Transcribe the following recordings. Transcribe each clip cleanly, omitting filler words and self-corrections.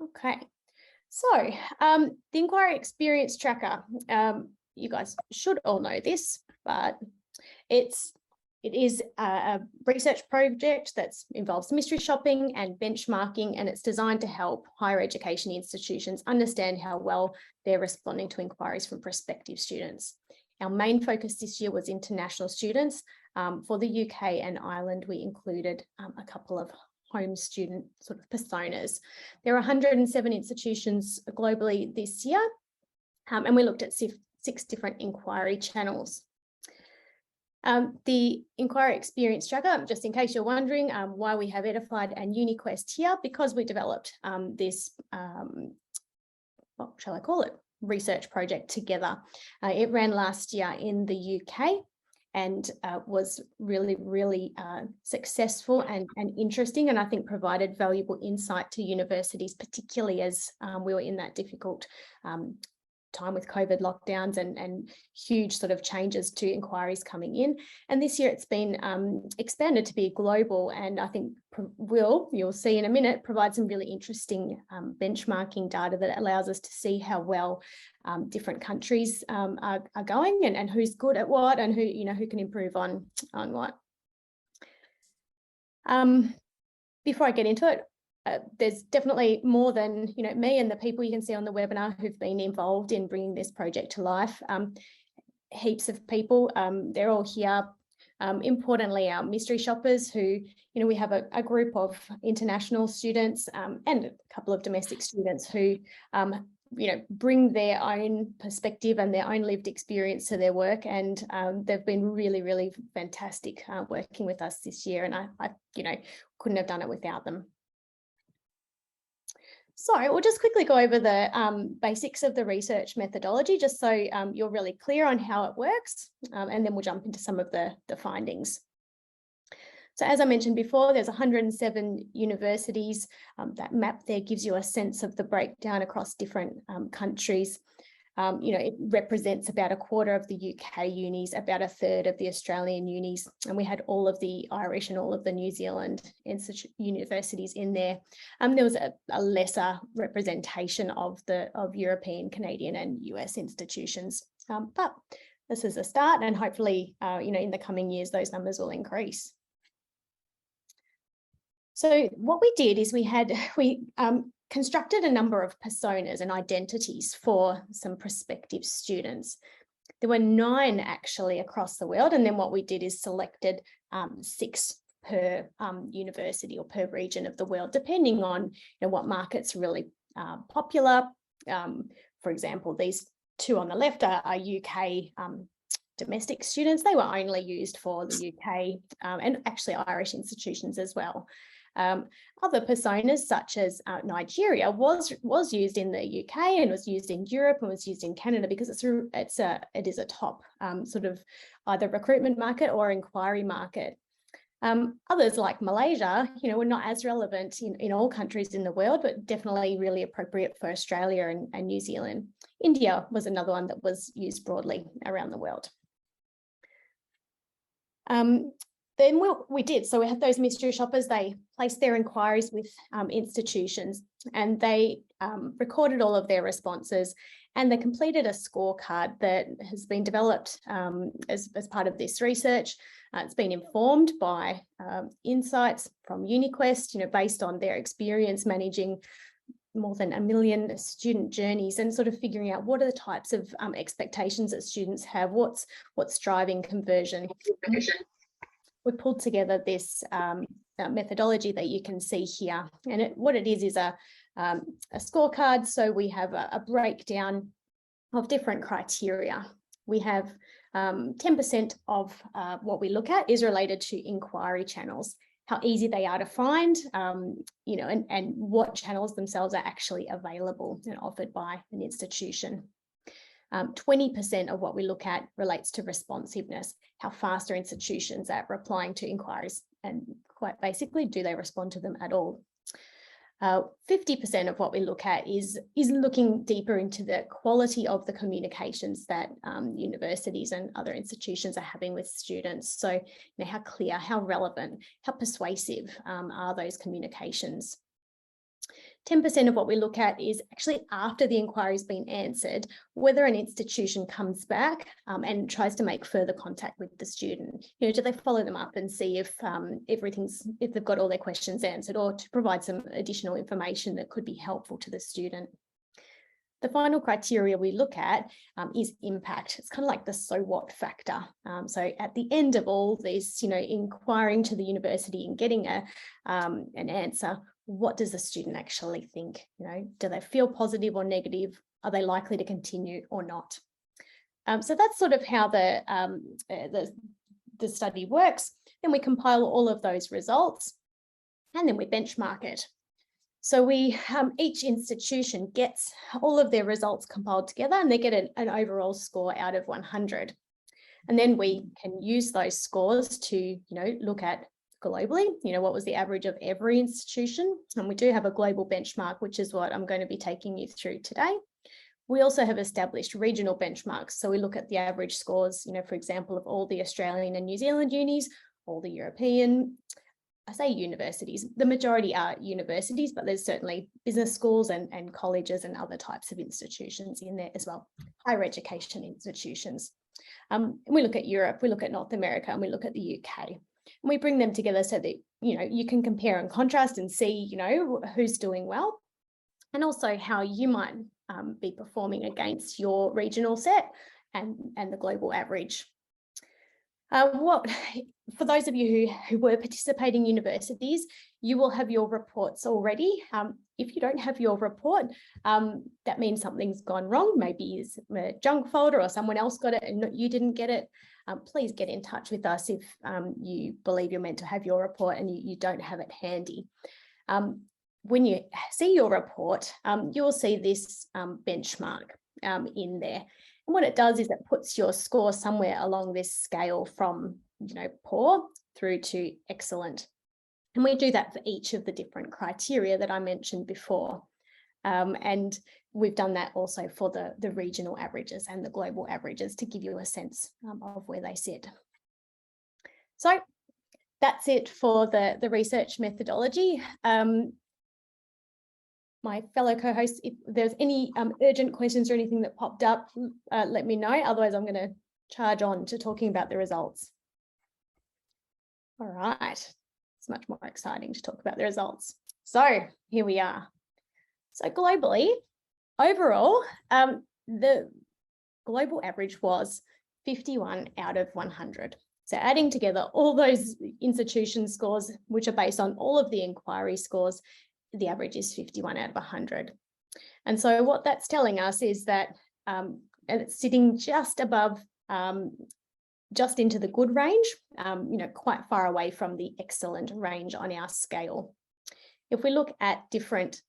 Okay, so the Enquiry Experience Tracker, you guys should all know this, but it is a research project that involves mystery shopping and benchmarking, and it's designed to help higher education institutions understand how well they're responding to inquiries from prospective students. Our main focus this year was international students. For the UK and Ireland, we included a couple of home student sort of personas. There are 107 institutions globally this year, and we looked at 6 different inquiry channels. The Enquiry Experience Tracker, just in case you're wondering why we have Edified and UniQuest here, because we developed this, what shall I call it, research project together. It ran last year in the UK and was really successful and interesting, and I think provided valuable insight to universities, particularly as we were in that difficult time with COVID lockdowns and huge sort of changes to inquiries coming in. And this year it's been expanded to be global, and I think you'll see in a minute, provide some really interesting benchmarking data that allows us to see how well different countries are going, and who's good at what, and who can improve on what. Before I get into it, there's definitely more than me and the people you can see on the webinar who've been involved in bringing this project to life. Heaps of people, they're all here. Importantly, our mystery shoppers who, we have a group of international students and a couple of domestic students who, bring their own perspective and their own lived experience to their work, and they've been really fantastic working with us this year, and I couldn't have done it without them. So we'll just quickly go over the basics of the research methodology, just so you're really clear on how it works, and then we'll jump into some of the findings. So as I mentioned before, there's 107 universities. That map there gives you a sense of the breakdown across different countries. It represents about a quarter of the UK unis, about a third of the Australian unis, and we had all of the Irish and all of the New Zealand universities in there. There was a lesser representation of European, Canadian, and US institutions, but this is a start, and hopefully, in the coming years, those numbers will increase. So what we did is we constructed a number of personas and identities for some prospective students. There were 9 actually across the world, and then what we did is selected 6 per university or per region of the world, depending on what market's really popular. For example, these 2 on the left are UK domestic students. They were only used for the UK and actually Irish institutions as well. Other personas such as Nigeria was used in the UK and was used in Europe and was used in Canada, because it is a top sort of either recruitment market or inquiry market. Others like Malaysia, were not as relevant in all countries in the world, but definitely really appropriate for Australia and New Zealand. India was another one that was used broadly around the world. Then we did. So we had those mystery shoppers. They placed their inquiries with institutions, and they recorded all of their responses, and they completed a scorecard that has been developed as part of this research. It's been informed by insights from UniQuest, based on their experience managing more than 1 million student journeys, and sort of figuring out what are the types of expectations that students have, what's driving conversion. We pulled together this methodology that you can see here, and what it is a scorecard. So we have a breakdown of different criteria. We have 10% of what we look at is related to inquiry channels, how easy they are to find, and what channels themselves are actually available and offered by an institution. 20% of what we look at relates to responsiveness, how fast are institutions at replying to inquiries, and quite basically, do they respond to them at all? 50% of what we look at is looking deeper into the quality of the communications that universities and other institutions are having with students. So, how clear, how relevant, how persuasive are those communications? 10% of what we look at is actually after the inquiry's been answered, whether an institution comes back and tries to make further contact with the student. You know, do they follow them up and see if if they've got all their questions answered, or to provide some additional information that could be helpful to the student. The final criteria we look at is impact. It's kind of like the so what factor. So at the end of all this, you know, inquiring to the university and getting an answer, what does the student actually think? You know, do they feel positive or negative? Are they likely to continue or not? So that's sort of how the study works. Then we compile all of those results, and then we benchmark it. So we each institution gets all of their results compiled together, and they get an overall score out of 100. And then we can use those scores to, you know, look at globally, you know, what was the average of every institution. And we do have a global benchmark, which is what I'm going to be taking you through today. We also have established regional benchmarks. So we look at the average scores, you know, for example, of all the Australian and New Zealand unis, all the European, I say universities, the majority are universities, but there's certainly business schools and colleges and other types of institutions in there as well, higher education institutions. We look at Europe, we look at North America, and we look at the UK. And we bring them together so that, you know, you can compare and contrast and see, you know, who's doing well, and also how you might be performing against your regional set and the global average. For those of you who were participating universities, you will have your reports already. If you don't have your report, that means something's gone wrong. Maybe it's a junk folder or someone else got it and you didn't get it. Please get in touch with us if you believe you're meant to have your report and you don't have it handy. When you see your report, you'll see this benchmark in there. And what it does is it puts your score somewhere along this scale from, you know, poor through to excellent. And we do that for each of the different criteria that I mentioned before. And we've done that also for the regional averages and the global averages to give you a sense of where they sit. So that's it for the research methodology. My fellow co-hosts, if there's any urgent questions or anything that popped up, let me know. Otherwise, I'm going to charge on to talking about the results. All right, it's much more exciting to talk about the results. So here we are. So globally, overall, the global average was 51 out of 100. So adding together all those institution scores, which are based on all of the inquiry scores, the average is 51 out of 100. And so what that's telling us is that and it's sitting just above, just into the good range, you know, quite far away from the excellent range on our scale. If we look at different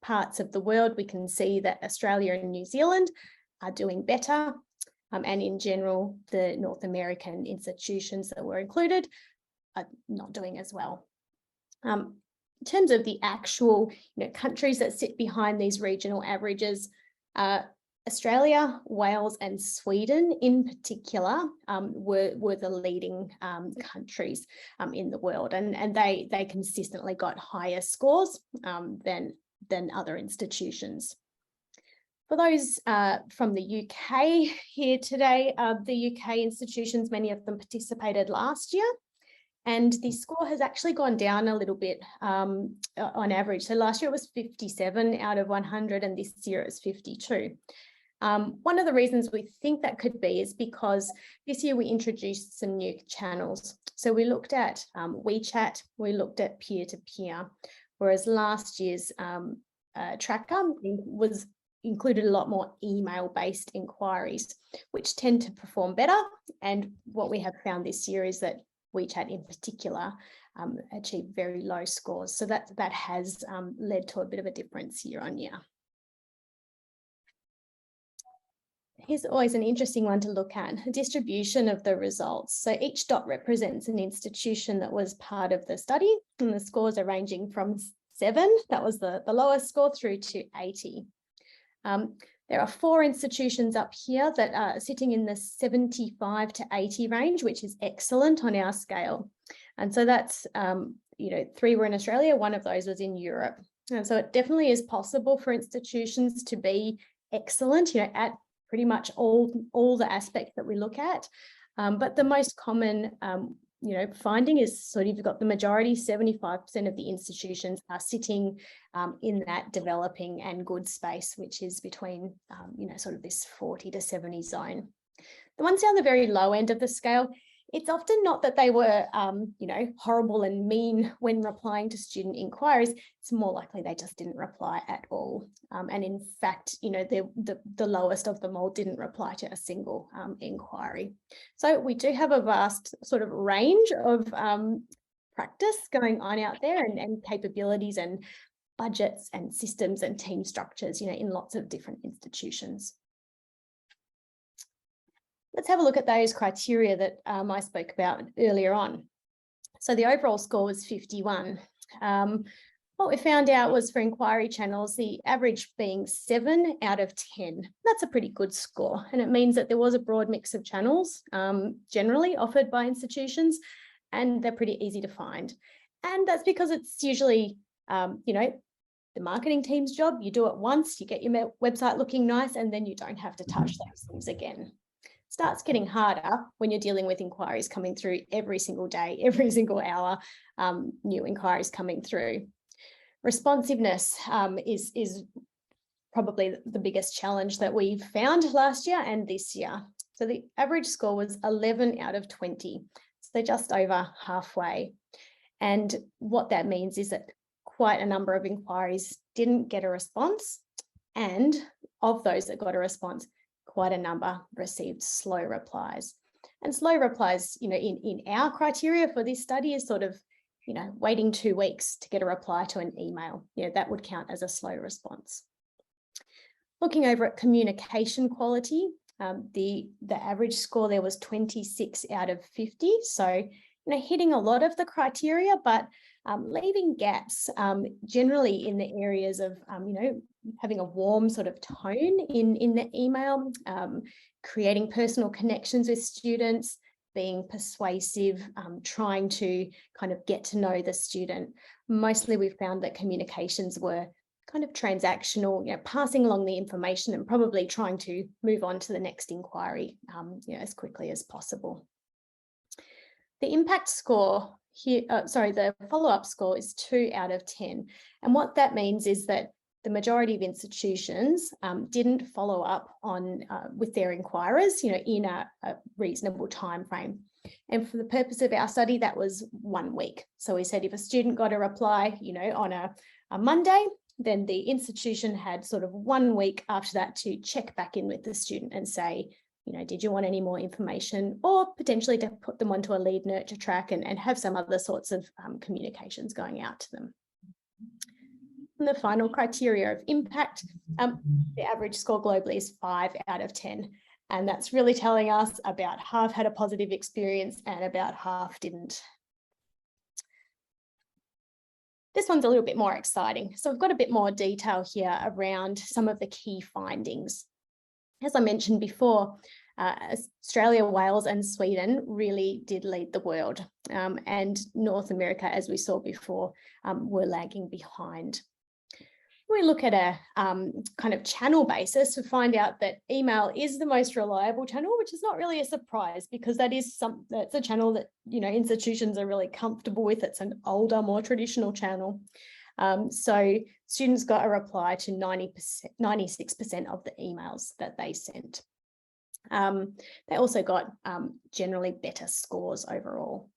parts of the world, we can see that Australia and New Zealand are doing better. And in general, the North American institutions that were included are not doing as well. In terms of the actual, you know, countries that sit behind these regional averages, Australia, Wales and Sweden in particular were the leading countries in the world, and they consistently got higher scores than other institutions. For those from the UK here today, the UK institutions, many of them participated last year. And the score has actually gone down a little bit on average. So last year it was 57 out of 100 and this year it's 52. One of the reasons we think that could be is because this year we introduced some new channels. So we looked at WeChat, we looked at peer-to-peer, whereas last year's tracker included a lot more email-based inquiries, which tend to perform better. And what we have found this year is that WeChat in particular achieved very low scores. So that has led to a bit of a difference year on year. Here's always an interesting one to look at, the distribution of the results. So each dot represents an institution that was part of the study, and the scores are ranging from 7, that was the lowest score, through to 80. There are 4 institutions up here that are sitting in the 75 to 80 range, which is excellent on our scale. And so that's, 3 were in Australia, 1 of those was in Europe. And so it definitely is possible for institutions to be excellent, at pretty much all the aspects that we look at. But the most common, finding is sort of you've got the majority, 75% of the institutions are sitting in that developing and good space, which is between, sort of this 40 to 70 zone. The ones down the very low end of the scale, it's often not that they were, horrible and mean when replying to student inquiries. It's more likely they just didn't reply at all. And in fact, the lowest of them all didn't reply to a single inquiry. So we do have a vast sort of range of practice going on out there, and capabilities and budgets and systems and team structures, in lots of different institutions. Let's have a look at those criteria that I spoke about earlier on. So the overall score was 51. What we found out was for inquiry channels, the average being 7 out of 10. That's a pretty good score. And it means that there was a broad mix of channels generally offered by institutions, and they're pretty easy to find. And that's because it's usually, the marketing team's job. You do it once, you get your website looking nice, and then you don't have to touch those things again. Starts getting harder when you're dealing with inquiries coming through every single day, every single hour, new inquiries coming through. Responsiveness is probably the biggest challenge that we found last year and this year. So the average score was 11 out of 20, so just over halfway. And what that means is that quite a number of inquiries didn't get a response, and of those that got a response, quite a number received slow replies. And slow replies, in our criteria for this study is sort of, waiting 2 weeks to get a reply to an email. That would count as a slow response. Looking over at communication quality, the average score there was 26 out of 50. So, hitting a lot of the criteria, but leaving gaps generally in the areas of, having a warm sort of tone in the email, creating personal connections with students, being persuasive, trying to kind of get to know the student. Mostly we found that communications were kind of transactional, passing along the information and probably trying to move on to the next inquiry, as quickly as possible. The impact score here, the follow-up score is 2 out of 10. And what that means is that the majority of institutions didn't follow up on with their inquirers, in a reasonable time frame. And for the purpose of our study, that was 1 week. So we said if a student got a reply, on a Monday, then the institution had sort of 1 week after that to check back in with the student and say, did you want any more information, or potentially to put them onto a lead nurture track and have some other sorts of communications going out to them. And the final criteria of impact, the average score globally is 5 out of 10. And that's really telling us about half had a positive experience and about half didn't. This one's a little bit more exciting. So we've got a bit more detail here around some of the key findings. As I mentioned before, Australia, Wales and Sweden really did lead the world, and North America, as we saw before, were lagging behind. When we look at a kind of channel basis, we find out that email is the most reliable channel, which is not really a surprise because that's a channel that institutions are really comfortable with. It's an older, more traditional channel. So students got a reply to 96% of the emails that they sent. They also got generally better scores overall.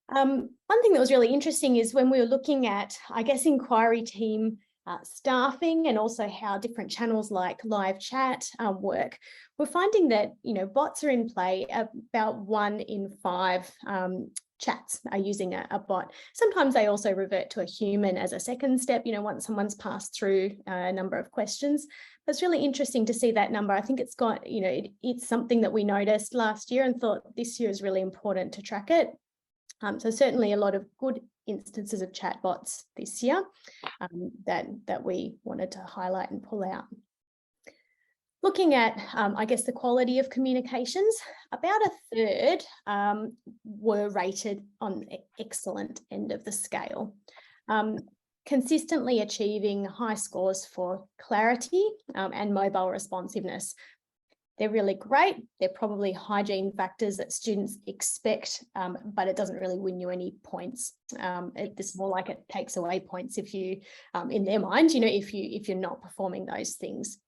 One thing that was really interesting is when we were looking at, inquiry team staffing and also how different channels like live chat work, we're finding that, bots are in play. About 1 in 5 chats are using a bot. Sometimes they also revert to a human as a second step, once someone's passed through a number of questions. But it's really interesting to see that number. I think it's got, it's something that we noticed last year and thought this year is really important to track it. So certainly a lot of good instances of chatbots this year that we wanted to highlight and pull out. Looking at, the quality of communications, about a third were rated on the excellent end of the scale. consistently achieving high scores for clarity and mobile responsiveness. They're really great. They're probably hygiene factors that students expect, but it doesn't really win you any points. It's more like it takes away points if you, in their mind, if you're not performing those things.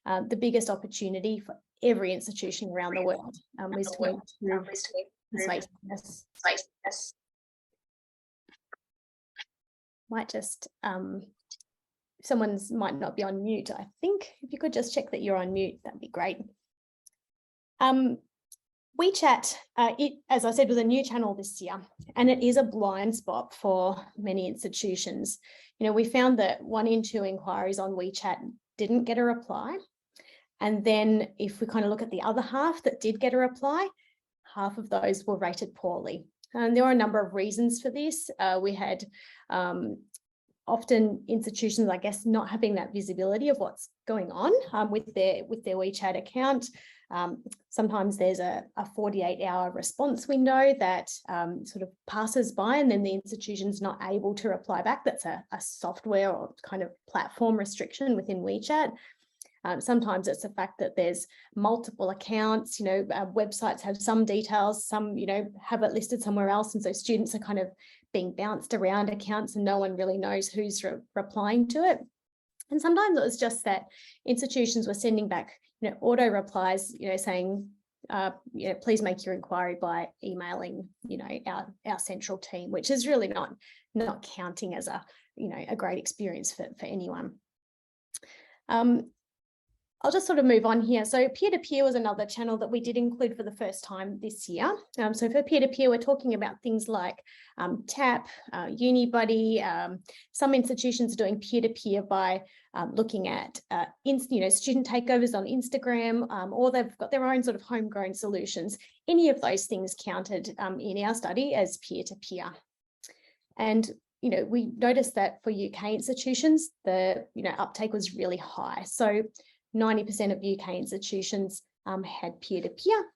The biggest opportunity for every institution around the world is to improve persuasiveness. Might just, someone's might not be on mute. I think if you could just check that you're on mute, that'd be great. WeChat, as I said, was a new channel this year, and it is a blind spot for many institutions. We found that 1 in 2 inquiries on WeChat didn't get a reply. And then if we kind of look at the other half that did get a reply, half of those were rated poorly. And there were a number of reasons for this. We had often institutions, I guess, not having that visibility of what's going on with their WeChat account. Sometimes there's a 48-hour response window that sort of passes by, and then the institution's not able to reply back. That's a software or kind of platform restriction within WeChat. Sometimes it's the fact that there's multiple accounts, websites have some details, some, have it listed somewhere else. And so students are kind of being bounced around accounts and no one really knows who's replying to it. And sometimes it was just that institutions were sending back, auto replies, saying, please make your inquiry by emailing, our central team, which is really not counting as a great experience for anyone. I'll just sort of move on here. So peer-to-peer was another channel that we did include for the first time this year. So for peer-to-peer, we're talking about things like TAP, UniBuddy. Some institutions are doing peer-to-peer by looking at student takeovers on Instagram, or they've got their own sort of homegrown solutions. Any of those things counted in our study as peer-to-peer. And we noticed that for UK institutions, the uptake was really high. So 90% of UK institutions had peer-to-peer.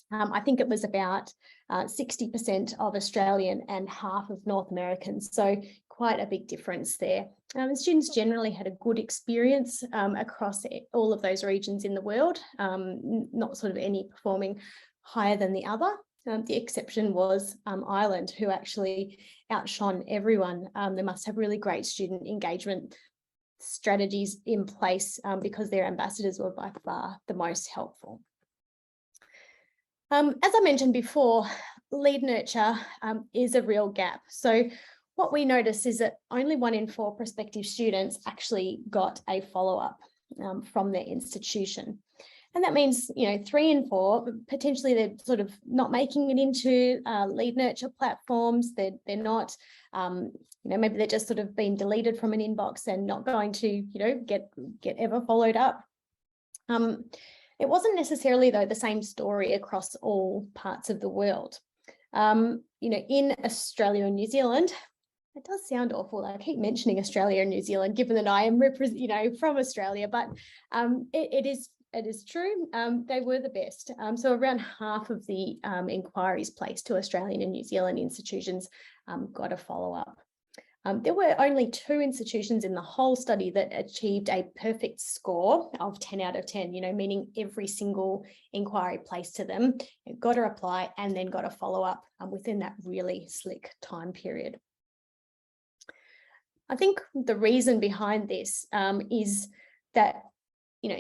I think it was about 60% of Australian and half of North Americans. So quite a big difference there. Students generally had a good experience across all of those regions in the world, not sort of any performing higher than the other. The exception was Ireland, who actually outshone everyone. They must have really great student engagement strategies in place because their ambassadors were by far the most helpful. As I mentioned before, lead nurture is a real gap. So what we noticed is that only 1 in 4 prospective students actually got a follow-up from their institution. And that means, 3 in 4, potentially they're sort of not making it into lead nurture platforms. They're not, maybe they're just sort of been deleted from an inbox and not going to, get ever followed up. It wasn't necessarily, though, the same story across all parts of the world. In Australia and New Zealand, it does sound awful. I keep mentioning Australia and New Zealand, given that I am from Australia, but it is true. They were the best. So around half of the inquiries placed to Australian and New Zealand institutions got a follow-up. There were only 2 institutions in the whole study that achieved a perfect score of 10 out of 10, meaning every single inquiry placed to them got a reply and then got a follow-up within that really slick time period. I think the reason behind this is that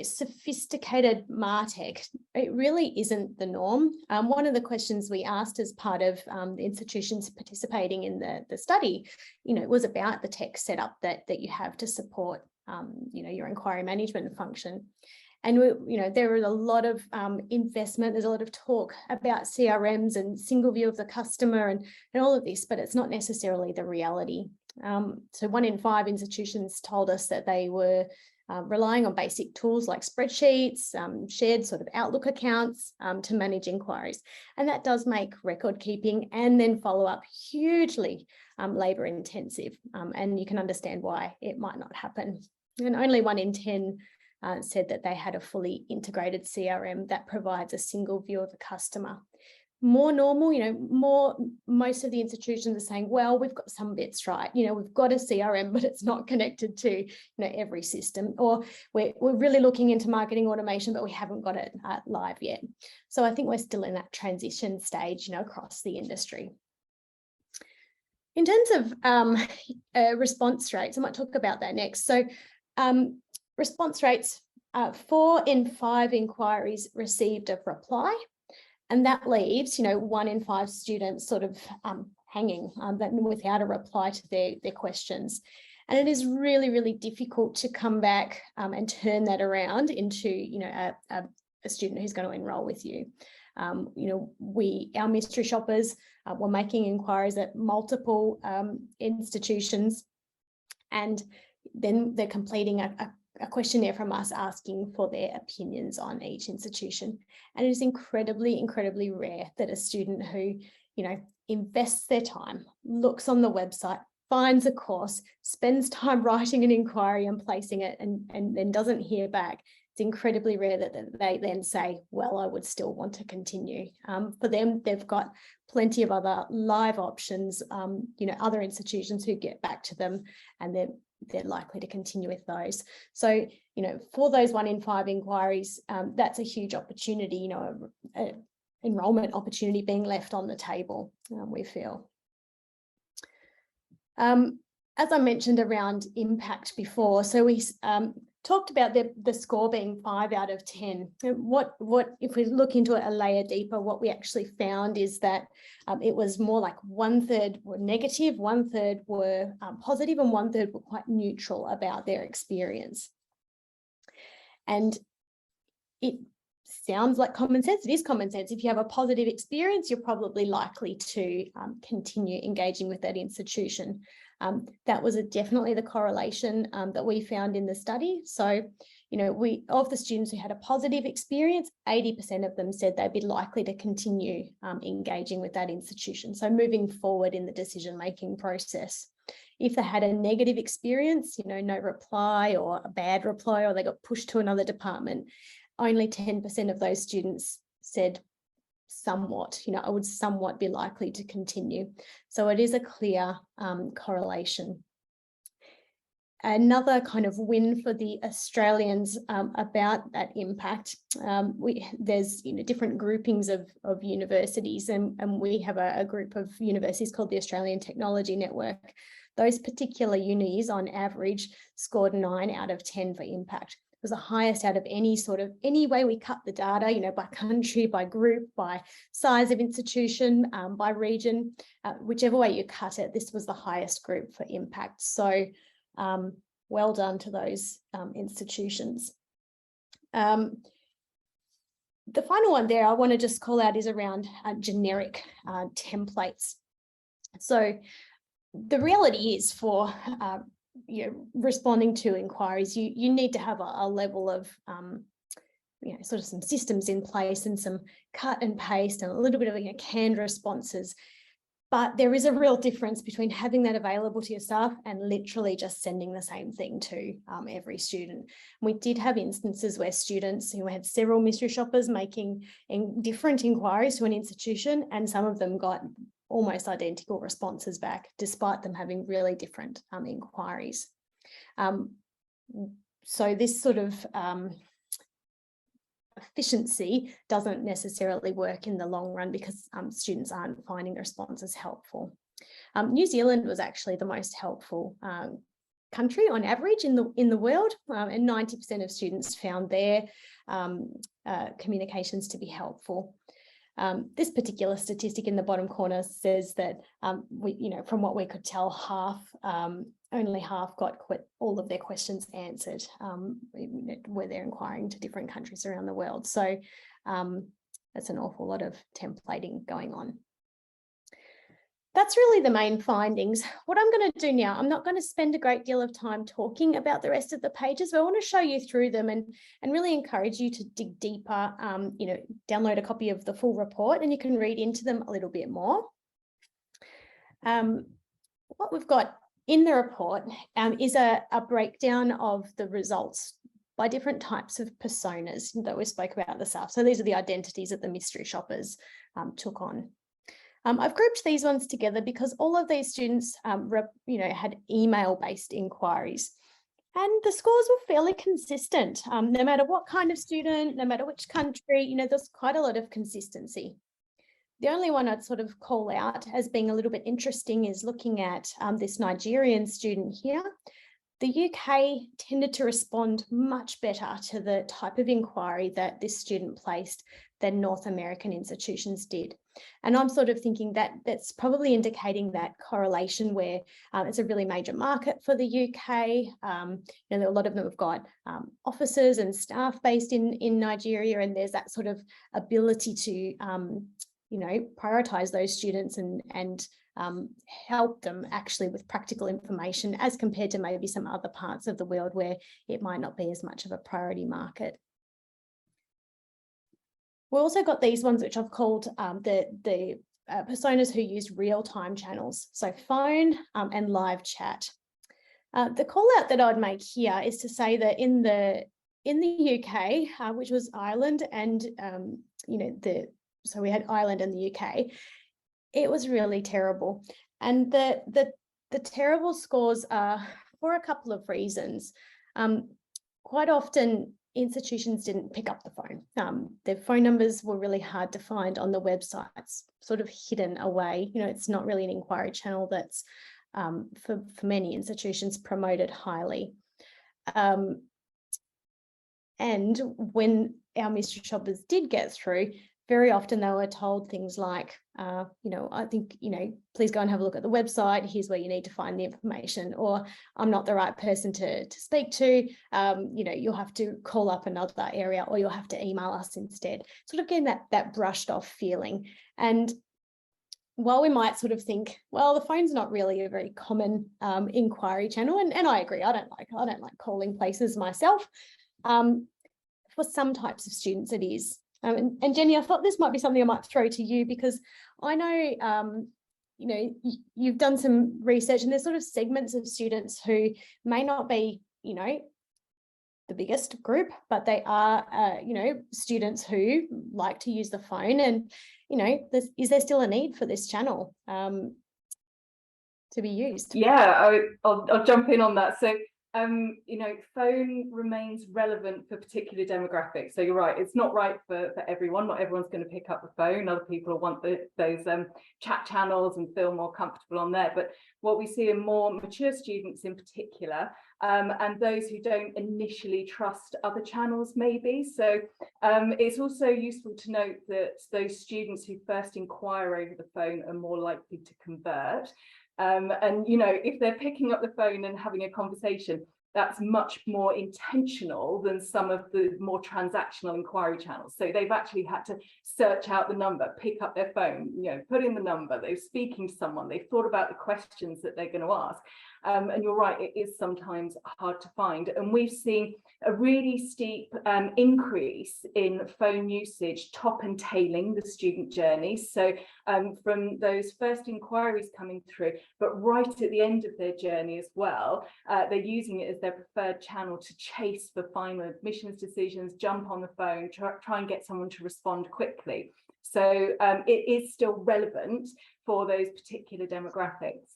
sophisticated MarTech, it really isn't the norm. One of the questions we asked as part of the institutions participating in the study, was about the tech setup that you have to support, your inquiry management function. And, there is a lot of investment, there's a lot of talk about CRMs and single view of the customer and all of this, but it's not necessarily the reality. So 1 in 5 institutions told us that they were relying on basic tools like spreadsheets, shared sort of Outlook accounts to manage inquiries. And that does make record keeping and then follow up hugely labour intensive. And you can understand why it might not happen. And only 1 in 10 said that they had a fully integrated CRM that provides a single view of the customer. more normal, most of the institutions are saying, well, we've got some bits right, we've got a CRM, but it's not connected to, every system, or we're really looking into marketing automation, but we haven't got it live yet. So I think we're still in that transition stage, across the industry. In terms of response rates, I might talk about that next. So response rates, 4 in 5 inquiries received a reply. And that leaves, 1 in 5 students sort of hanging without a reply to their questions. And it is really, really difficult to come back and turn that around into, a student who's going to enroll with you. Our mystery shoppers were making inquiries at multiple institutions, and then they're completing a questionnaire from us asking for their opinions on each institution. And it is incredibly, incredibly rare that a student who, invests their time, looks on the website, finds a course, spends time writing an inquiry and placing it, and then doesn't hear back. It's incredibly rare that they then say, well, I would still want to continue. For them, they've got plenty of other live options, other institutions who get back to them, and they're likely to continue with those. So, for those 1 in 5 inquiries, that's a huge opportunity, an enrolment opportunity being left on the table, we feel. As I mentioned around impact before, so we talked about the score being 5 out of 10. What if we look into it a layer deeper, what we actually found is that it was more like 1/3 were negative, 1/3 were positive, and 1/3 were quite neutral about their experience. And it sounds like common sense. It is common sense. If you have a positive experience, you're probably likely to continue engaging with that institution. That was definitely the correlation that we found in the study. So, of the students who had a positive experience, 80% of them said they'd be likely to continue engaging with that institution. So moving forward in the decision-making process. If they had a negative experience, no reply or a bad reply, or they got pushed to another department, only 10% of those students said somewhat, I would somewhat be likely to continue. So it is a clear correlation. Another kind of win for the Australians about that impact, there's different groupings of universities, and we have a group of universities called the Australian Technology Network. Those particular unis on average scored 9 out of 10 for impact. It was the highest out of any way we cut the data, by country, by group, by size of institution, by region, whichever way you cut it, this was the highest group for impact. So well done to those institutions. The final one there I want to just call out is around generic templates. So the reality is for responding to inquiries, you need to have a level of sort of some systems in place and some cut and paste and a little bit of canned responses. But there is a real difference between having that available to your staff and literally just sending the same thing to every student. We did have instances where students who had several mystery shoppers making different inquiries to an institution, and some of them got almost identical responses back, despite them having really different inquiries. So this sort of efficiency doesn't necessarily work in the long run because students aren't finding the responses helpful. New Zealand was actually the most helpful country on average in the world, and 90% of students found their communications to be helpful. This particular statistic in the bottom corner says that from what we could tell, only half got all of their questions answered where they're inquiring to different countries around the world. So that's an awful lot of templating going on. That's really the main findings. What I'm going to do now, I'm not going to spend a great deal of time talking about the rest of the pages, but I want to show you through them and really encourage you to dig deeper, download a copy of the full report and you can read into them a little bit more. What we've got in the report is a breakdown of the results by different types of personas that we spoke about at the start. So these are the identities that the mystery shoppers took on. I've grouped these ones together because all of these students, had email-based inquiries. And the scores were fairly consistent, no matter what kind of student, no matter which country, there's quite a lot of consistency. The only one I'd sort of call out as being a little bit interesting is looking at this Nigerian student here. The UK tended to respond much better to the type of inquiry that this student placed than North American institutions did. And I'm sort of thinking that that's probably indicating that correlation where it's a really major market for the UK. A lot of them have got offices and staff based in Nigeria, and there's that sort of ability to prioritise those students and help them actually with practical information as compared to maybe some other parts of the world where it might not be as much of a priority market. We also got these ones which I've called the personas who use real-time channels, so phone and live chat. The call out that I'd make here is to say that in the UK, which was Ireland, and so we had Ireland and the UK, it was really terrible. And the terrible scores are for a couple of reasons. Quite often, institutions didn't pick up the phone. Their phone numbers were really hard to find on the websites, sort of hidden away. It's not really an inquiry channel that's, for many institutions, promoted highly. And when our mystery shoppers did get through, very often they were told things like, I think, please go and have a look at the website. Here's where you need to find the information. Or I'm not the right person to speak to. You'll have to call up another area, or you'll have to email us instead. Sort of getting that brushed off feeling. And while we might sort of think, well, the phone's not really a very common inquiry channel, and I agree, I don't like calling places myself. For some types of students, it is. And Jenny, I thought this might be something I might throw to you, because I know, you've done some research, and there's sort of segments of students who may not be, the biggest group, but they are, students who like to use the phone. And, is there still a need for this channel to be used? Yeah, I'll jump in on that. So, phone remains relevant for particular demographics. So you're right, it's not right for everyone. Not everyone's going to pick up the phone. Other people want those chat channels and feel more comfortable on there. But what we see in more mature students in particular, and those who don't initially trust other channels maybe. So it's also useful to note that those students who first inquire over the phone are more likely to convert. And, if they're picking up the phone and having a conversation, that's much more intentional than some of the more transactional inquiry channels. So they've actually had to search out the number, pick up their phone, put in the number, they're speaking to someone, they've thought about the questions that they're going to ask. And you're right, it is sometimes hard to find. And we've seen a really steep increase in phone usage, top and tailing the student journey. So from those first inquiries coming through, but right at the end of their journey as well, they're using it as their preferred channel to chase for final admissions decisions, jump on the phone, try and get someone to respond quickly. So it is still relevant for those particular demographics.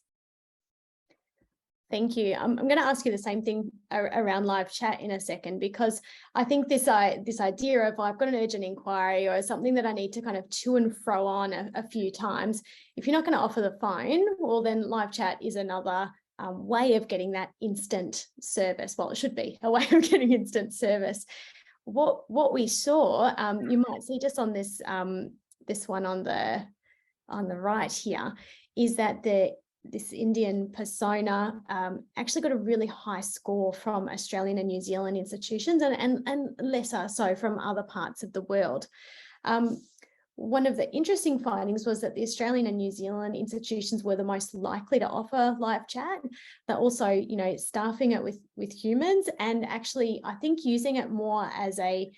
Thank you. I'm going to ask you the same thing around live chat in a second, because I think this idea of I've got an urgent inquiry or something that I need to kind of to and fro on a few times, if you're not going to offer the phone, well, then live chat is another way of getting that instant service. Well, it should be a way of getting instant service. What we saw, you might see just on this this one on the right here, is that this Indian persona actually got a really high score from Australian and New Zealand institutions, and lesser so from other parts of the world. One of the interesting findings was that the Australian and New Zealand institutions were the most likely to offer live chat. They're also, staffing it with humans, and actually, I think using it more as a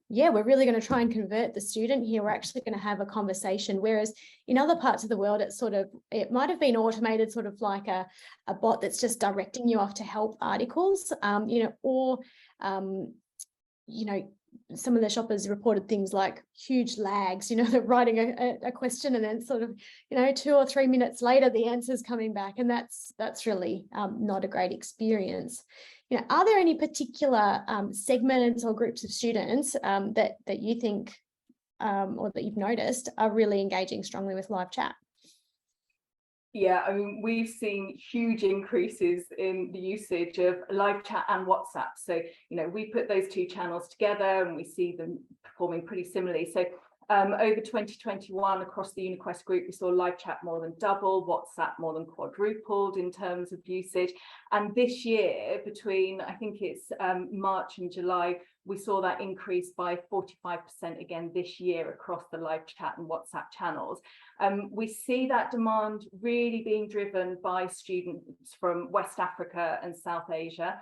yeah, we're really going to try and convert the student here. We're actually going to have a conversation. Whereas in other parts of the world, it might have been automated, sort of like a bot that's just directing you off to help articles, or some of the shoppers reported things like huge lags, they're writing a question and then sort of, 2 or 3 minutes later, the answer's coming back. And that's really not a great experience. Are there any particular segments or groups of students that you think or that you've noticed are really engaging strongly with live chat? Yeah, I mean, we've seen huge increases in the usage of live chat and WhatsApp. So, we put those two channels together and we see them performing pretty similarly. So over 2021, across the UniQuest group, we saw live chat more than double, WhatsApp more than quadrupled in terms of usage. And this year, between, I think it's March and July, we saw that increase by 45% again this year across the live chat and WhatsApp channels. We see that demand really being driven by students from West Africa and South Asia.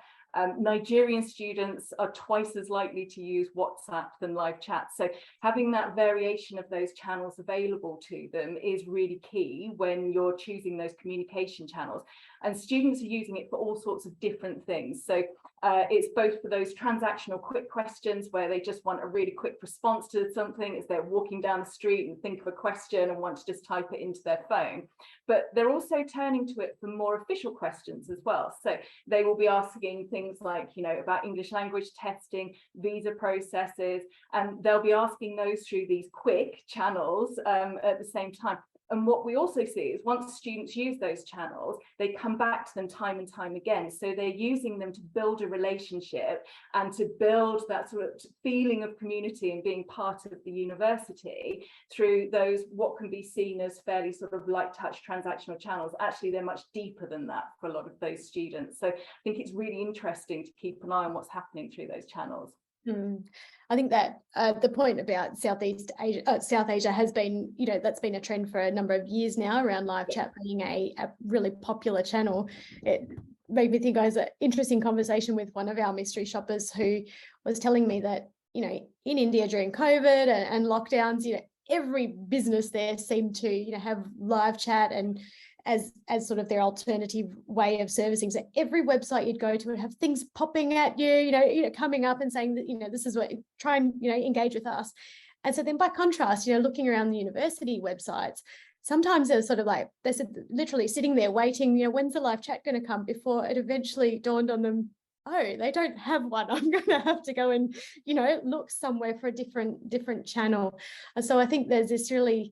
Nigerian students are twice as likely to use WhatsApp than live chat. So having that variation of those channels available to them is really key when you're choosing those communication channels. And students are using it for all sorts of different things. So it's both for those transactional quick questions where they just want a really quick response to something as they're walking down the street and think of a question and want to just type it into their phone. But they're also turning to it for more official questions as well. So they will be asking things like, about English language testing, visa processes, and they'll be asking those through these quick channels at the same time. And what we also see is once students use those channels, they come back to them time and time again. So they're using them to build a relationship and to build that sort of feeling of community and being part of the university through those what can be seen as fairly sort of light touch transactional channels. Actually, they're much deeper than that for a lot of those students. So I think it's really interesting to keep an eye on what's happening through those channels. I think that the point about South Asia has been, that's been a trend for a number of years now around live chat being a really popular channel. It made me think I was an interesting conversation with one of our mystery shoppers who was telling me that, in India during COVID and lockdowns, every business there seemed to, have live chat and as sort of their alternative way of servicing. So every website you'd go to would have things popping at you, coming up and saying that, this is what, try and, engage with us. And so then by contrast, looking around the university websites, sometimes they're sort of like, they said literally sitting there waiting, when's the live chat going to come, before it eventually dawned on them, oh, they don't have one. I'm going to have to go and, look somewhere for a different channel. And so I think there's this really,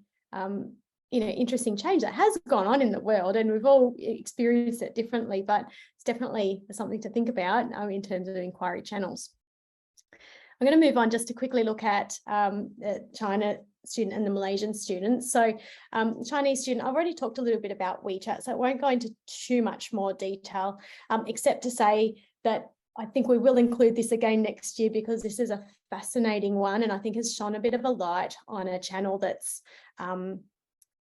interesting change that has gone on in the world, and we've all experienced it differently, but it's definitely something to think about in terms of inquiry channels. I'm going to move on just to quickly look at the China student and the Malaysian student. So Chinese student, I've already talked a little bit about WeChat, so I won't go into too much more detail, except to say that I think we will include this again next year because this is a fascinating one, and I think has shone a bit of a light on a channel that's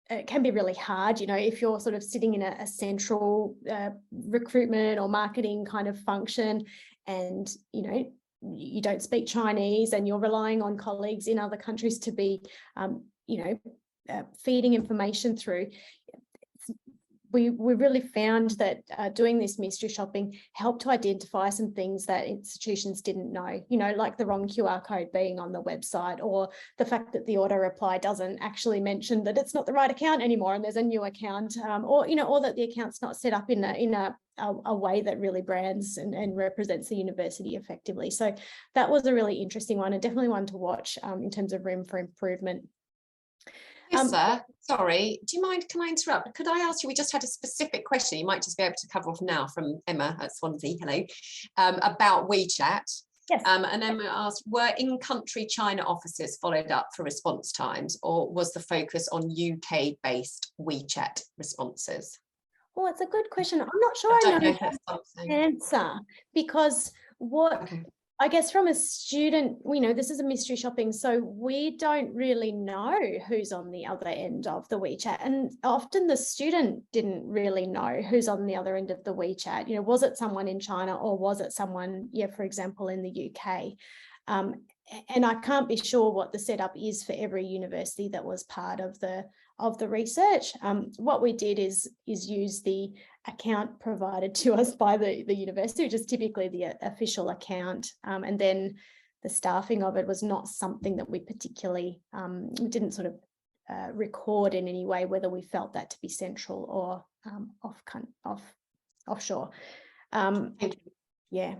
it can be really hard, if you're sort of sitting in a central recruitment or marketing kind of function and, you don't speak Chinese and you're relying on colleagues in other countries to be, feeding information through. We really found that doing this mystery shopping helped to identify some things that institutions didn't know, like the wrong QR code being on the website, or the fact that the auto reply doesn't actually mention that it's not the right account anymore and there's a new account, or that the account's not set up in a way that really brands and represents the university effectively. So that was a really interesting one, and definitely one to watch in terms of room for improvement. Elissa, sorry, do you mind, can I interrupt? Could I ask you, we just had a specific question, you might just be able to cover off now, from Emma at Swansea, hello, about WeChat. Yes. And Emma asked, were in-country China offices followed up for response times, or was the focus on UK-based WeChat responses? Well, it's a good question. I'm not sure I know the answer, because I guess from a student, this is a mystery shopping, so we don't really know who's on the other end of the WeChat. And often the student didn't really know who's on the other end of the WeChat. Was it someone in China, or was it someone, for example, in the UK? and I can't be sure what the setup is for every university that was part of the research. What we did is use the account provided to us by the university, which is typically the official account, and then the staffing of it was not something that we particularly we didn't sort of record in any way whether we felt that to be central or offshore. Yeah,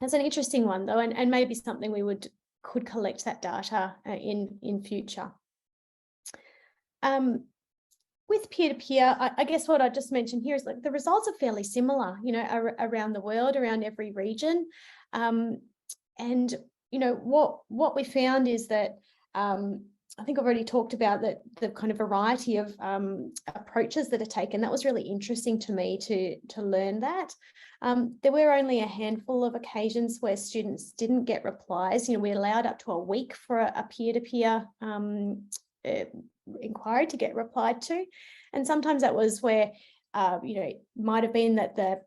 that's an interesting one though, and maybe something we could collect that data in future. With peer-to-peer, I guess what I just mentioned here is like the results are fairly similar, you know, around the world, around every region. And, you know, what we found is that I think I've already talked about the kind of variety of approaches that are taken. That was really interesting to me to learn that. There were only a handful of occasions where students didn't get replies. You know, we allowed up to a week for a peer-to-peer inquiry to get replied to. And sometimes that was where, you know, it might have been that the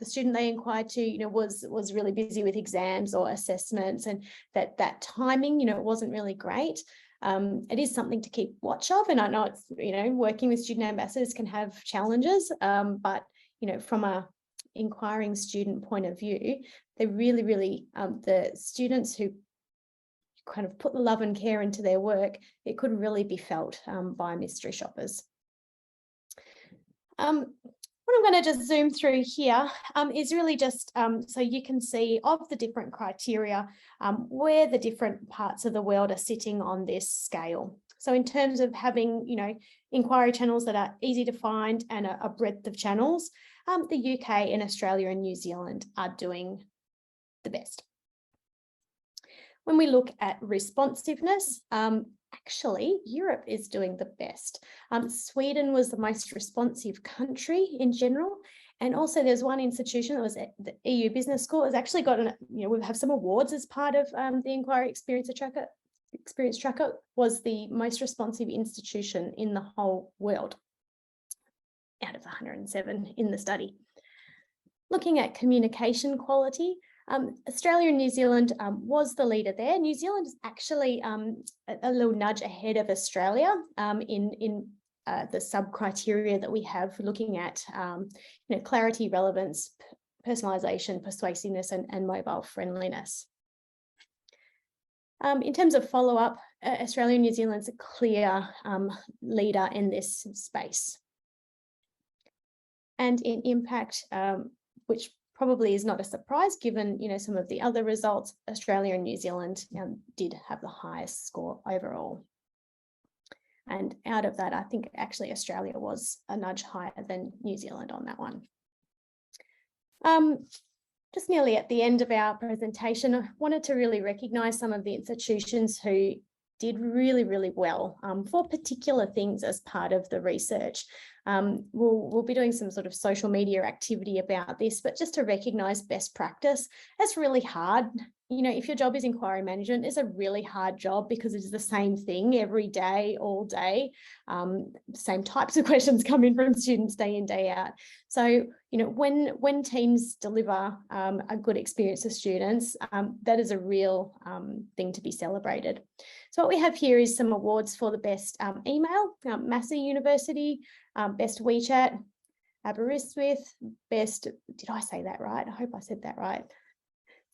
student they inquired to, you know, was really busy with exams or assessments, and that timing, you know, it wasn't really great. It is something to keep watch of, and I know it's, you know, working with student ambassadors can have challenges, but, you know, from a inquiring student point of view, they really, the students who kind of put the love and care into their work, it could really be felt by mystery shoppers. What I'm going to just zoom through here is really just so you can see of the different criteria where the different parts of the world are sitting on this scale. So in terms of having, you know, inquiry channels that are easy to find and a breadth of channels, the UK and Australia and New Zealand are doing the best. When we look at responsiveness, actually, Europe is doing the best. Sweden was the most responsive country in general. And also there's one institution that was at the EU Business School has actually gotten, you know, we have some awards as part of the Enquiry Experience Tracker, was the most responsive institution in the whole world out of the 107 in the study. Looking at communication quality, Australia and New Zealand was the leader there. New Zealand is actually a little nudge ahead of Australia in the sub-criteria that we have looking at you know, clarity, relevance, personalisation, persuasiveness, and mobile friendliness. In terms of follow-up, Australia and New Zealand's a clear leader in this space. And in impact, which probably is not a surprise given, you know, some of the other results, Australia and New Zealand did have the highest score overall. And out of that, I think actually Australia was a nudge higher than New Zealand on that one. Just nearly at the end of our presentation, I wanted to really recognise some of the institutions who did really well for particular things as part of the research. We'll be doing some sort of social media activity about this, but just to recognise best practice, that's really hard. You know, if your job is inquiry management, it's a really hard job because it is the same thing every day, all day. Same types of questions come in from students day in, day out. So, you know, when teams deliver a good experience to students, that is a real thing to be celebrated. So what we have here is some awards for the best email, Massey University, best WeChat, Aberystwyth, best, did I say that right? I hope I said that right.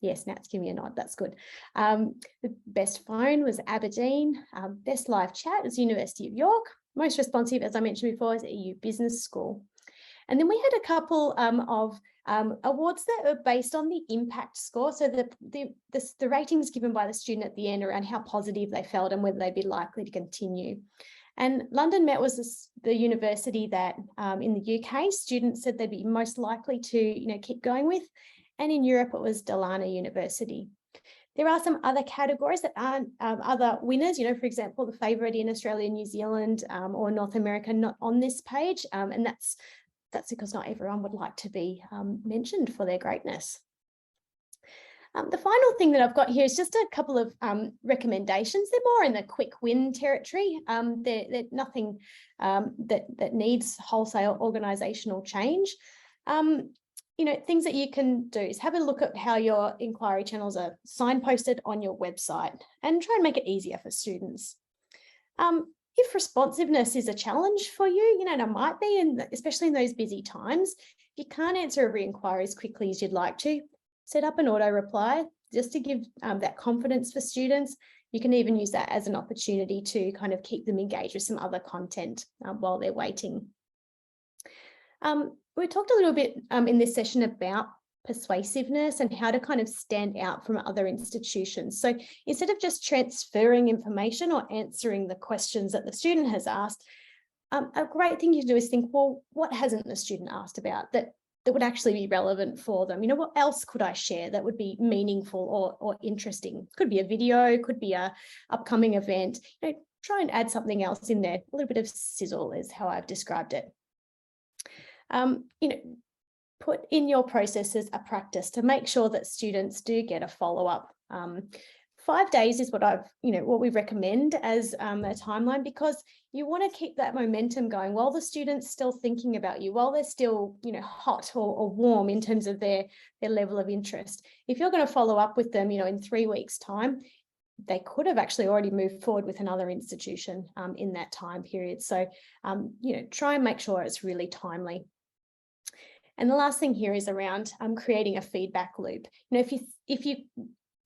Yes, Nat's giving me a nod, that's good. The best phone was Aberdeen. Best live chat was University of York. Most responsive, as I mentioned before, is EU Business School. And then we had a couple of awards that are based on the impact score. So the ratings given by the student at the end around how positive they felt and whether they'd be likely to continue. And London Met was the university that in the UK, students said they'd be most likely to, you know, keep going with. And in Europe, it was Dalarna University. There are some other categories that aren't other winners, you know, for example, the favourite in Australia, New Zealand or North America, not on this page. And that's because not everyone would like to be mentioned for their greatness. The final thing that I've got here is just a couple of recommendations. They're more in the quick win territory. They're nothing that needs wholesale organisational change. things that you can do is have a look at how your inquiry channels are signposted on your website and try and make it easier for students. If responsiveness is a challenge for you, and it might be, especially in those busy times, if you can't answer every inquiry as quickly as you'd like to, set up an auto reply just to give that confidence for students. You can even use that as an opportunity to kind of keep them engaged with some other content while they're waiting. We talked a little bit in this session about persuasiveness and how to kind of stand out from other institutions. So instead of just transferring information or answering the questions that the student has asked, a great thing you can do is think, well, what hasn't the student asked about that would actually be relevant for them? What else could I share that would be meaningful or interesting? Could be a video, could be a upcoming event. Try and add something else in there. A little bit of sizzle is how I've described it. Put in your processes a practice to make sure that students do get a follow-up. 5 days is what we recommend as a timeline, because you want to keep that momentum going while the student's still thinking about you, while they're still, hot or warm in terms of their level of interest. If you're going to follow up with them, in 3 weeks' time, they could have actually already moved forward with another institution in that time period. So, try and make sure it's really timely. And the last thing here is around creating a feedback loop. If you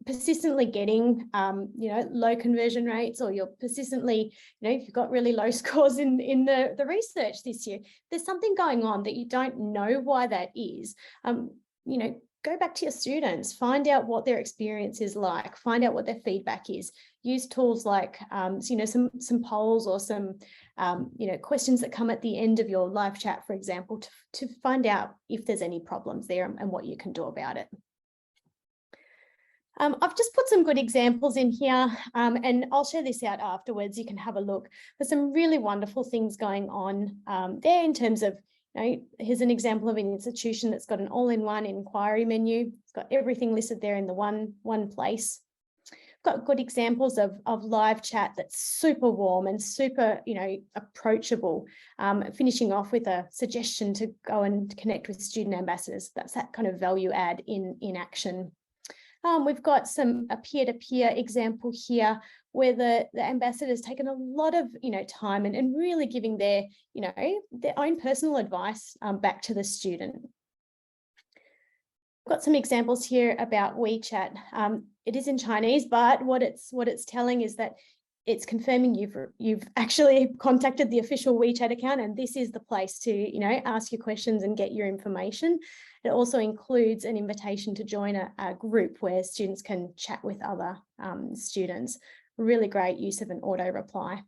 persistently getting low conversion rates, or you're persistently, if you've got really low scores in the research this year, there's something going on that you don't know why that is. Go back to your students, find out what their experience is like, find out what their feedback is. Use tools like, some polls or some, questions that come at the end of your live chat, for example, to find out if there's any problems there and what you can do about it. I've just put some good examples in here, and I'll share this out afterwards. You can have a look. There's some really wonderful things going on there in terms of, here's an example of an institution that's got an all-in-one inquiry menu. It's got everything listed there in the one place. Got good examples of live chat that's super warm and super, approachable. Finishing off with a suggestion to go and connect with student ambassadors. That's that kind of value add in action. We've got a peer-to-peer example here where the ambassador's taken a lot of, time and really giving their own personal advice back to the student. Got some examples here about WeChat. It is in Chinese, but what it's telling is that it's confirming you've actually contacted the official WeChat account, and this is the place to ask your questions and get your information. It also includes an invitation to join a group where students can chat with other students. Really great use of an auto reply.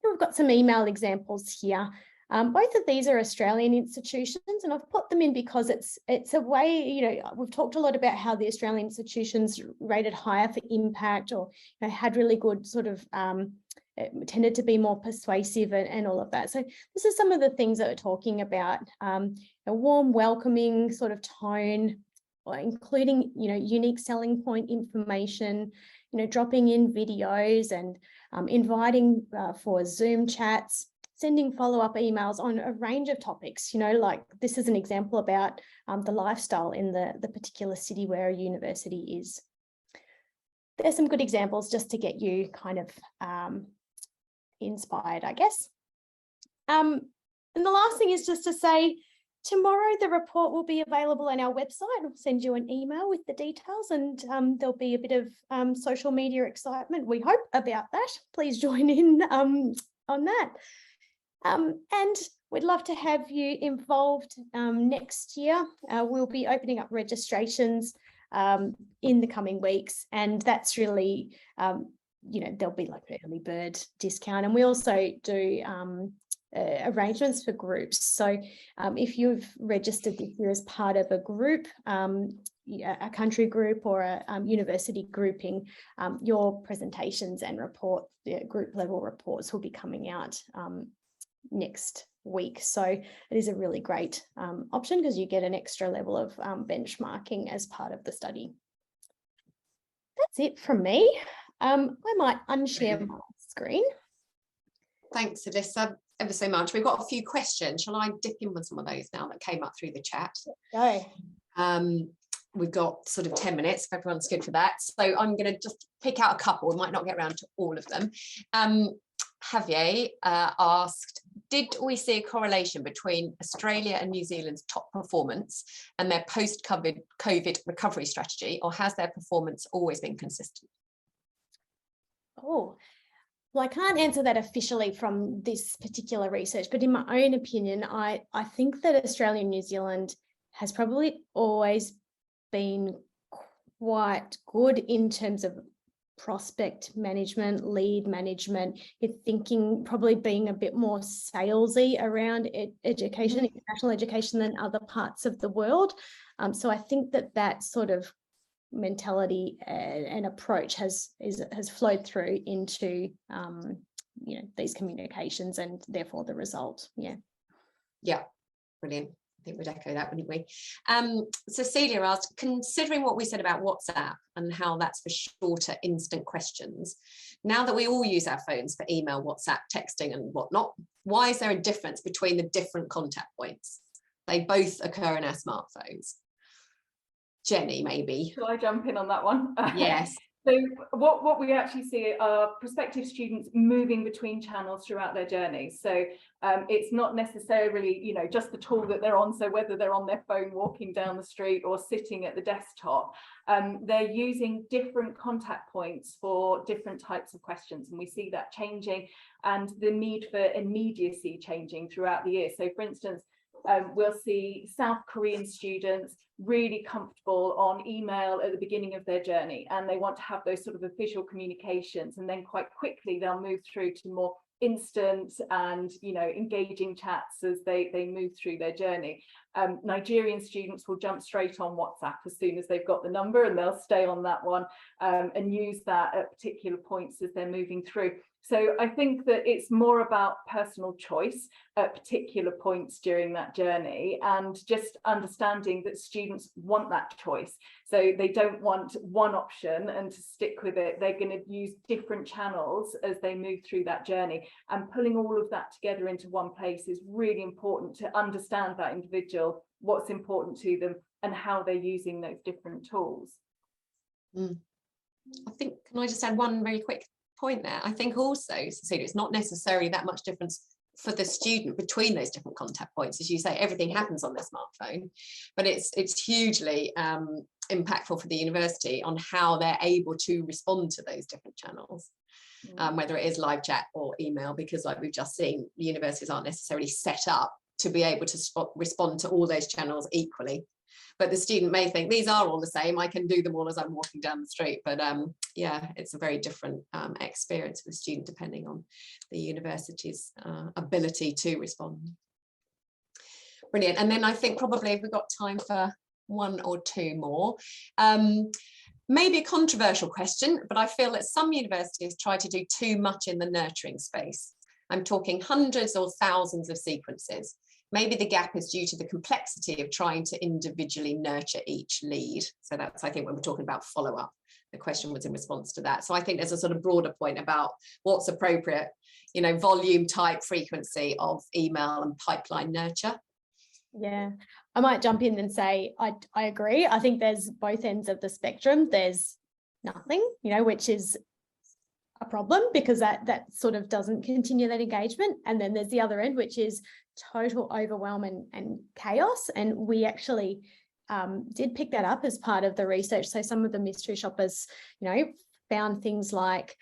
We've got some email examples here. Both of these are Australian institutions, and I've put them in because it's a way, we've talked a lot about how the Australian institutions rated higher for impact, or had really good sort of, tended to be more persuasive and all of that. So this is some of the things that we're talking about, a warm, welcoming sort of tone, including, unique selling point information, dropping in videos and inviting for Zoom chats, sending follow-up emails on a range of topics, like this is an example about the lifestyle in the particular city where a university is. There's some good examples just to get you kind of inspired, I guess. And the last thing is just to say, tomorrow the report will be available on our website. I'll send you an email with the details, and there'll be a bit of social media excitement, we hope, about that. Please join in on that. And we'd love to have you involved next year. We'll be opening up registrations in the coming weeks, and that's really, there'll be like an early bird discount, and we also do arrangements for groups. So if you've registered this year as part of a group, a country group or a university grouping, your presentations and group level reports will be coming out next week. So it is a really great option because you get an extra level of benchmarking as part of the study. That's it from me. I might unshare my screen. Thanks, Elissa. ever so much. We've got a few questions. Shall I dip in with some of those now that came up through the chat? Go. We've got sort of 10 minutes if everyone's good for that. So I'm going to just pick out a couple. We might not get around to all of them. Javier asked, did we see a correlation between Australia and New Zealand's top performance and their post-COVID recovery strategy, or has their performance always been consistent? Oh, well, I can't answer that officially from this particular research, but in my own opinion, I think that Australia and New Zealand has probably always been quite good in terms of prospect management, lead management. You're thinking probably being a bit more salesy around education, international education than other parts of the world. So I think that sort of mentality and approach has flowed through into these communications and therefore the result. Yeah, Brilliant. I think we'd echo that, wouldn't we? Cecilia asked, considering what we said about WhatsApp and how that's for shorter instant questions, now that we all use our phones for email, WhatsApp, texting and whatnot, why is there a difference between the different contact points? They both occur in our smartphones. Jenny, maybe. Shall I jump in on that one? Yes. So what we actually see are prospective students moving between channels throughout their journey. So it's not necessarily, just the tool that they're on. So whether they're on their phone walking down the street or sitting at the desktop, they're using different contact points for different types of questions. And we see that changing and the need for immediacy changing throughout the year. So for instance, we'll see South Korean students really comfortable on email at the beginning of their journey, and they want to have those sort of official communications, and then quite quickly they'll move through to more instant and engaging chats as they move through their journey. Nigerian students will jump straight on WhatsApp as soon as they've got the number, and they'll stay on that one and use that at particular points as they're moving through. So I think that it's more about personal choice at particular points during that journey, and just understanding that students want that choice. So they don't want one option and to stick with it. They're going to use different channels as they move through that journey, and pulling all of that together into one place is really important to understand that individual, what's important to them and how they're using those different tools. I think, can I just add one very quick point there? I think also, Cecilia, it's not necessarily that much difference for the student between those different contact points. As you say, everything happens on their smartphone, but it's hugely impactful for the university on how they're able to respond to those different channels, whether it is live chat or email, because like we've just seen, the universities aren't necessarily set up to be able to respond to all those channels equally. But the student may think these are all the same, I can do them all as I'm walking down the street. But yeah, it's a very different experience for the student depending on the university's ability to respond. Brilliant. And then I think probably we've got time for one or two more. Maybe a controversial question, but I feel that some universities try to do too much in the nurturing space. I'm talking hundreds or thousands of sequences. Maybe the gap is due to the complexity of trying to individually nurture each lead. So that's, I think, when we're talking about follow-up, the question was in response to that. So I think there's a sort of broader point about what's appropriate, volume, type, frequency of email and pipeline nurture. Yeah, I might jump in and say I agree. I think there's both ends of the spectrum. There's nothing, which is a problem because that sort of doesn't continue that engagement. And then there's the other end, which is total overwhelm and chaos. And we actually did pick that up as part of the research. So some of the mystery shoppers, found things like,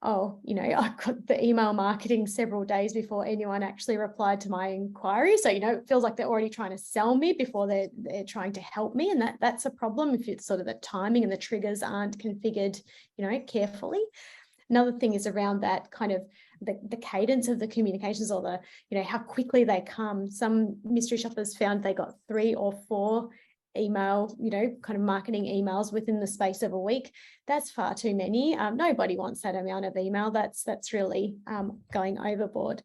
I got the email marketing several days before anyone actually replied to my inquiry. So, it feels like they're already trying to sell me before they're trying to help me. And that's a problem if it's sort of the timing and the triggers aren't configured, carefully. Another thing is around that kind of the cadence of the communications, or the, how quickly they come. Some mystery shoppers found they got 3 or 4 email, kind of marketing emails within the space of a week. That's far too many. Nobody wants that amount of email. That's really going overboard.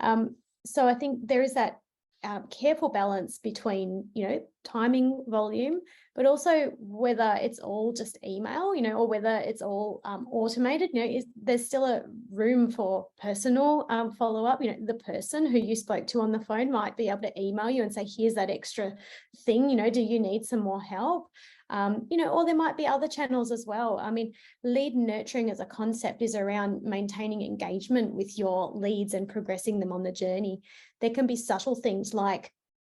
So I think there is that careful balance between, timing, volume, but also whether it's all just email, or whether it's all automated. There's still a room for personal follow-up. The person who you spoke to on the phone might be able to email you and say, here's that extra thing, do you need some more help? Or there might be other channels as well. I mean, lead nurturing as a concept is around maintaining engagement with your leads and progressing them on the journey. There can be subtle things like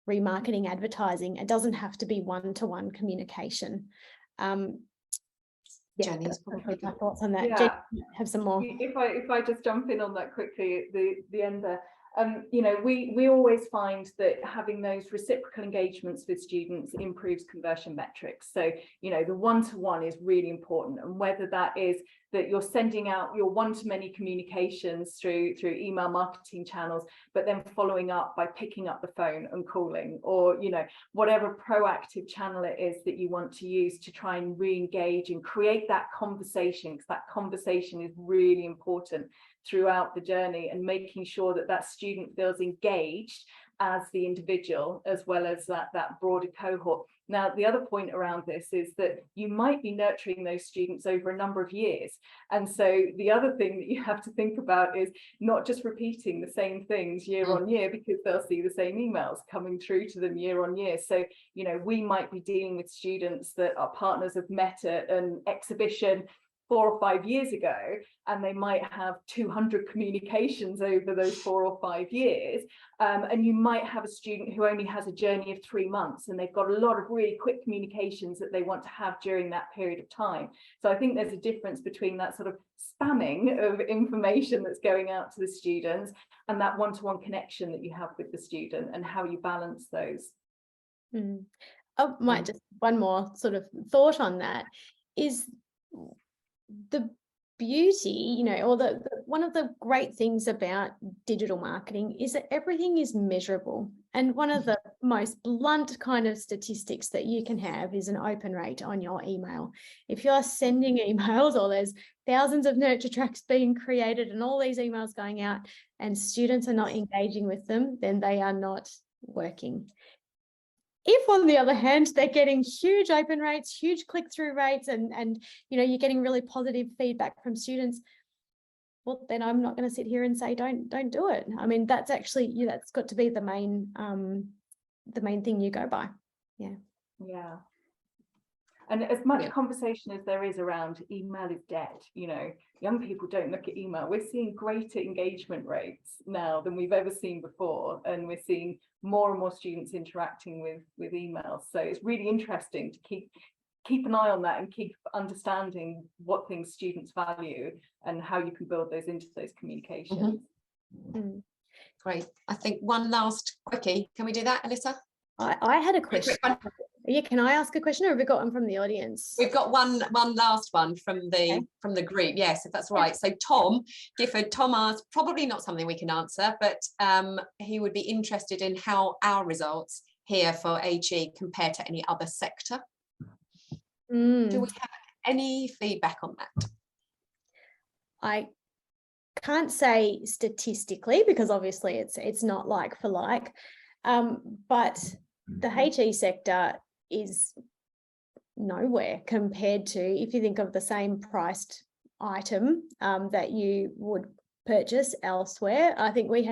remarketing advertising. It doesn't have to be one-to-one communication. Jenny's probably my thoughts on that. Yeah. Jenny, have some more. If I just jump in on that quickly at the end there. We always find that having those reciprocal engagements with students improves conversion metrics. So, the one-to-one is really important, and whether that is that you're sending out your one-to-many communications through email marketing channels, but then following up by picking up the phone and calling, or whatever proactive channel it is that you want to use to try and re-engage and create that conversation, because that conversation is really important throughout the journey, and making sure that that student feels engaged as the individual as well as that broader cohort. Now, the other point around this is that you might be nurturing those students over a number of years. And so the other thing that you have to think about is not just repeating the same things year on year, because they'll see the same emails coming through to them year on year. So, we might be dealing with students that our partners have met at an exhibition 4 or 5 years ago, and they might have 200 communications over those 4 or 5 years. And you might have a student who only has a journey of 3 months, and they've got a lot of really quick communications that they want to have during that period of time. So I think there's a difference between that sort of spamming of information that's going out to the students and that one-to-one connection that you have with the student, and how you balance those. Oh, just one more sort of thought on that is the beauty, or the one of the great things about digital marketing is that everything is measurable. And one of the most blunt kind of statistics that you can have is an open rate on your email. If you're sending emails, or there's thousands of nurture tracks being created and all these emails going out, and students are not engaging with them, then they are not working. If, on the other hand, they're getting huge open rates, huge click-through rates, and you're getting really positive feedback from students, well, then I'm not going to sit here and say don't do it. I mean, that's actually that's got to be the main thing you go by. Yeah. And as much conversation as there is around email is dead, young people don't look at email. We're seeing greater engagement rates now than we've ever seen before, and we're seeing more and more students interacting with emails. So it's really interesting to keep an eye on that and keep understanding what things students value and how you can build those into those communications. Great. I think one last quickie. Can we do that, Elissa? I had a question. Yeah, can I ask a question, or have we got one from the audience? We've got one last one from the group. Yes, if that's right. So Tom Gifford, Tom asked, probably not something we can answer, but he would be interested in how our results here for HE compare to any other sector. Do we have any feedback on that? I can't say statistically, because obviously it's not like for like, but the HE sector is nowhere compared to, if you think of the same priced item that you would purchase elsewhere. I think we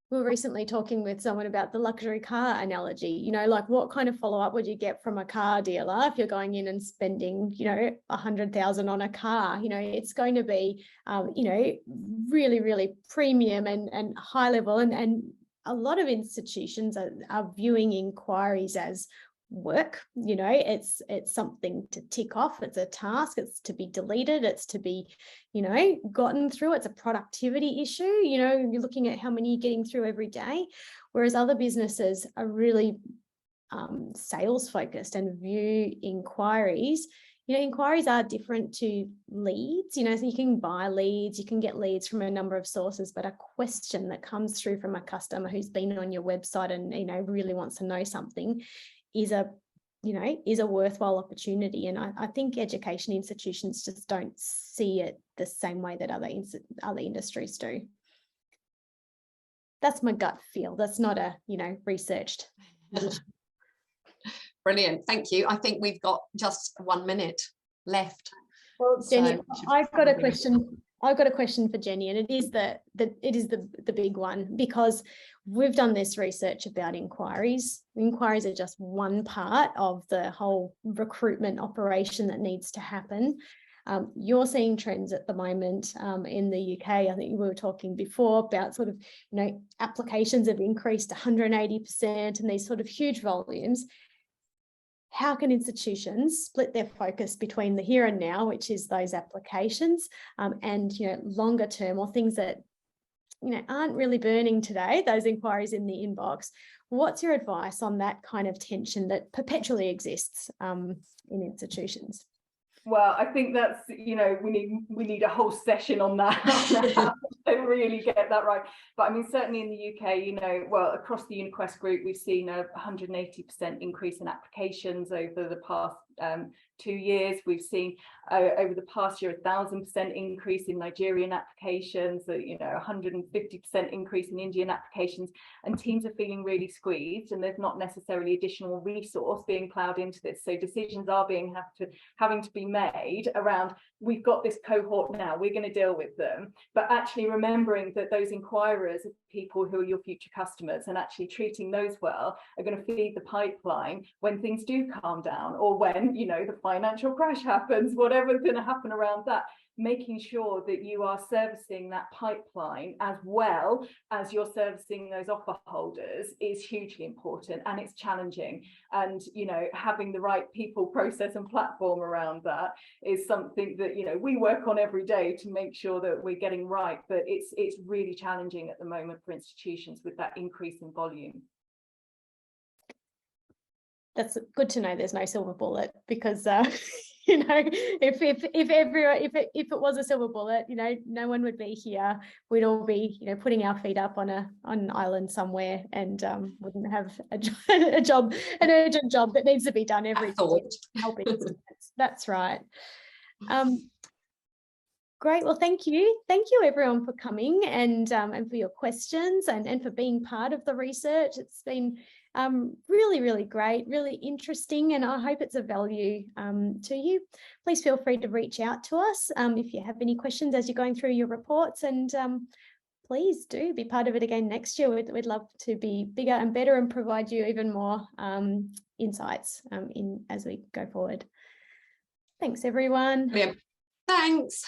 were recently talking with someone about the luxury car analogy, like what kind of follow-up would you get from a car dealer if you're going in and spending, 100,000 on a car? It's going to be, really, really premium and high level. And a lot of institutions are viewing inquiries as work. It's something to tick off. It's a task. It's to be deleted. It's to be, gotten through. It's a productivity issue. You're looking at how many you're getting through every day, whereas other businesses are really sales focused and view inquiries. Inquiries are different to leads, so you can buy leads, you can get leads from a number of sources, but a question that comes through from a customer who's been on your website and, really wants to know something is a worthwhile opportunity. And I think education institutions just don't see it the same way that other industries do. That's my gut feel. That's not a, researched. Brilliant, thank you. I think we've got just 1 minute left. Well, Jenny, So I've got a question. I've got a question for Jenny, and it is the big one, because we've done this research about inquiries. Inquiries are just one part of the whole recruitment operation that needs to happen. You're seeing trends at the moment in the UK. I think we were talking before about sort of, applications have increased 180% and these sort of huge volumes. How can institutions split their focus between the here and now, which is those applications, and longer term, or things that aren't really burning today, those inquiries in the inbox? What's your advice on that kind of tension that perpetually exists in institutions? Well, I think that's, we need a whole session on that to really get that right. But I mean, certainly in the UK, well, across the UniQuest group, we've seen a 180% increase in applications over the past 2 years. We've seen over the past year 1,000% increase in Nigerian applications, 150% increase in Indian applications, and teams are feeling really squeezed, and there's not necessarily additional resource being ploughed into this. So decisions are having to be made around, we've got this cohort now, we're going to deal with them, but actually remembering that those inquirers are people who are your future customers, and actually treating those well are going to feed the pipeline when things do calm down, or when the financial crash happens, whatever's going to happen around that. Making sure that you are servicing that pipeline as well as you're servicing those offer holders is hugely important, and it's challenging. And having the right people, process and platform around that is something that we work on every day to make sure that we're getting right. But it's really challenging at the moment for institutions with that increase in volume. That's good to know there's no silver bullet, because if it was a silver bullet, no one would be here. We'd all be putting our feet up on an island somewhere, and wouldn't have a job, an urgent job that needs to be done every day, helping students. That's right. Great. Well, thank you everyone for coming, and for your questions, and for being part of the research. It's been really, really great, really interesting, and I hope it's of value to you. Please feel free to reach out to us if you have any questions as you're going through your reports, and please do be part of it again next year. We'd love to be bigger and better and provide you even more insights as we go forward. Thanks, everyone. Brilliant. Thanks.